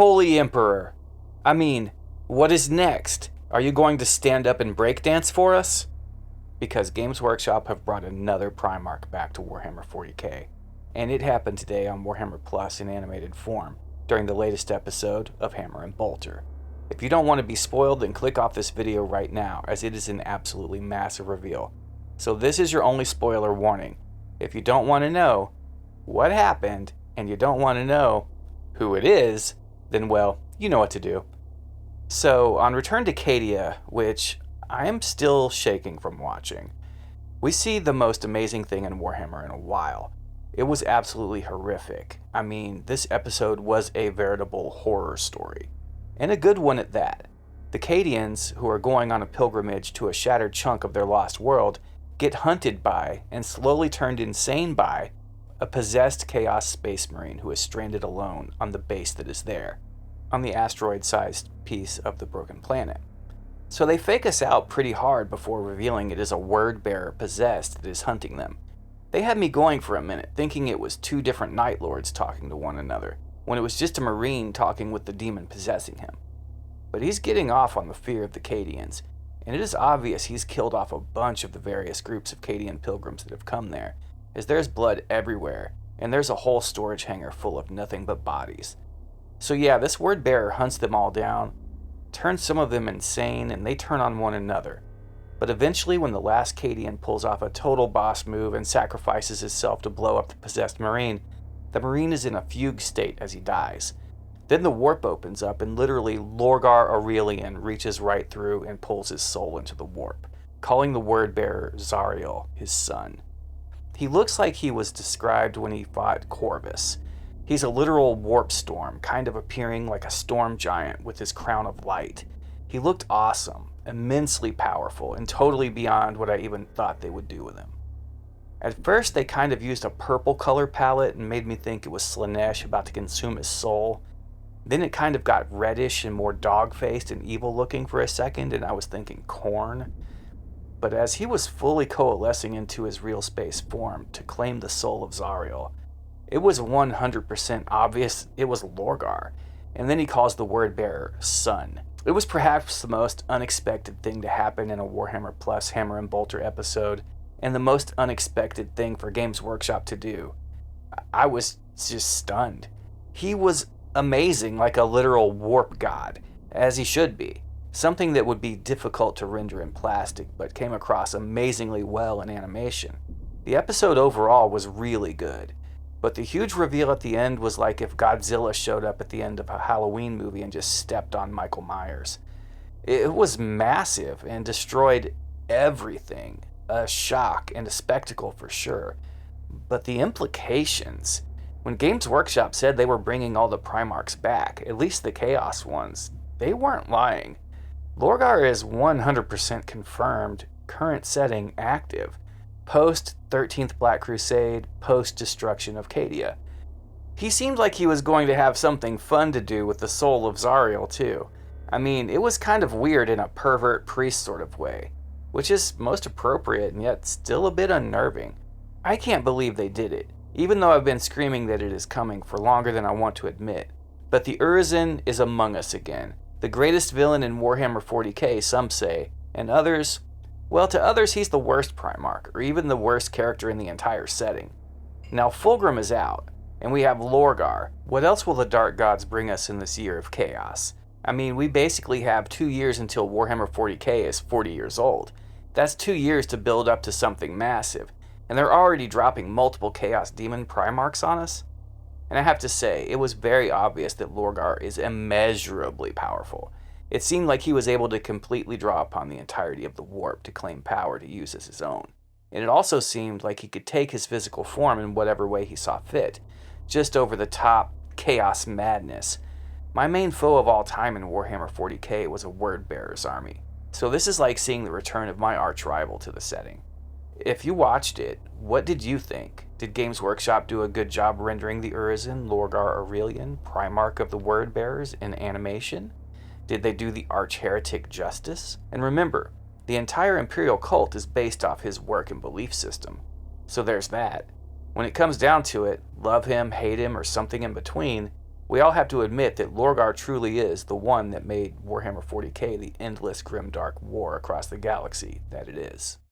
Holy Emperor! I mean, what is next? Are you going to stand up and breakdance for us? Because Games Workshop have brought another Primarch back to Warhammer 40k, and it happened today on Warhammer Plus in animated form during the latest episode of Hammer and Bolter. If you don't want to be spoiled, then click off this video right now, as it is an absolutely massive reveal. So this is your only spoiler warning. If you don't want to know what happened, and you don't want to know who it is, then well, you know what to do. So, on Return to Cadia, which I am still shaking from watching, we see the most amazing thing in Warhammer in a while. It was absolutely horrific. I mean, this episode was a veritable horror story, and a good one at that. The Cadians, who are going on a pilgrimage to a shattered chunk of their lost world, get hunted by, and slowly turned insane by, a possessed Chaos Space Marine who is stranded alone on the base that is there, on the asteroid-sized piece of the broken planet. So they fake us out pretty hard before revealing it is a word-bearer possessed that is hunting them. They had me going for a minute, thinking it was two different Night Lords talking to one another, when it was just a Marine talking with the demon possessing him. But he's getting off on the fear of the Cadians, and it is obvious he's killed off a bunch of the various groups of Cadian pilgrims that have come there, as there's blood everywhere, and there's a whole storage hangar full of nothing but bodies. So yeah, this word bearer hunts them all down, turns some of them insane, and they turn on one another. But eventually, when the last Cadian pulls off a total boss move and sacrifices himself to blow up the possessed Marine, the Marine is in a fugue state as he dies. Then the warp opens up, and literally Lorgar Aurelian reaches right through and pulls his soul into the warp, calling the word bearer Zariel his son. He looks like he was described when he fought Corvus. He's a literal warp storm, kind of appearing like a storm giant with his crown of light. He looked awesome, immensely powerful, and totally beyond what I even thought they would do with him. At first, they kind of used a purple color palette and made me think it was Slaanesh about to consume his soul. Then it kind of got reddish and more dog-faced and evil looking for a second, and I was thinking Khorne. But as he was fully coalescing into his real space form to claim the soul of Zariel, it was 100% obvious it was Lorgar, and then he calls the word bearer son. It was perhaps the most unexpected thing to happen in a Warhammer Plus Hammer and Bolter episode, and the most unexpected thing for Games Workshop to do. I was just stunned. He was amazing, like a literal warp god, as he should be. Something that would be difficult to render in plastic, but came across amazingly well in animation. The episode overall was really good, but the huge reveal at the end was like if Godzilla showed up at the end of a Halloween movie and just stepped on Michael Myers. It was massive and destroyed everything. A shock and a spectacle for sure. But the implications... When Games Workshop said they were bringing all the Primarchs back, at least the Chaos ones, they weren't lying. Lorgar is 100% confirmed, current setting active, post 13th Black Crusade, post destruction of Cadia. He seemed like he was going to have something fun to do with the soul of Zariel too. I mean, it was kind of weird in a pervert priest sort of way, which is most appropriate and yet still a bit unnerving. I can't believe they did it, even though I've been screaming that it is coming for longer than I want to admit. But the Urizen is among us again. The greatest villain in Warhammer 40k, some say, and others, well, to others he's the worst Primarch, or even the worst character in the entire setting. Now Fulgrim is out, and we have Lorgar. What else will the Dark Gods bring us in this year of chaos? I mean, we basically have 2 years until Warhammer 40k is 40 years old. That's 2 years to build up to something massive, and they're already dropping multiple Chaos Demon Primarchs on us? And I have to say, it was very obvious that Lorgar is immeasurably powerful. It seemed like he was able to completely draw upon the entirety of the warp to claim power to use as his own. And it also seemed like he could take his physical form in whatever way he saw fit. Just over the top chaos madness. My main foe of all time in Warhammer 40k was a word-bearer's army. So this is like seeing the return of my arch-rival to the setting. If you watched it, what did you think? Did Games Workshop do a good job rendering the Urizen, Lorgar Aurelian, Primarch of the Word Bearers in animation? Did they do the arch-heretic justice? And remember, the entire Imperial cult is based off his work and belief system. So there's that. When it comes down to it, love him, hate him, or something in between, We all have to admit that Lorgar truly is the one that made Warhammer 40k the endless grimdark war across the galaxy that it is.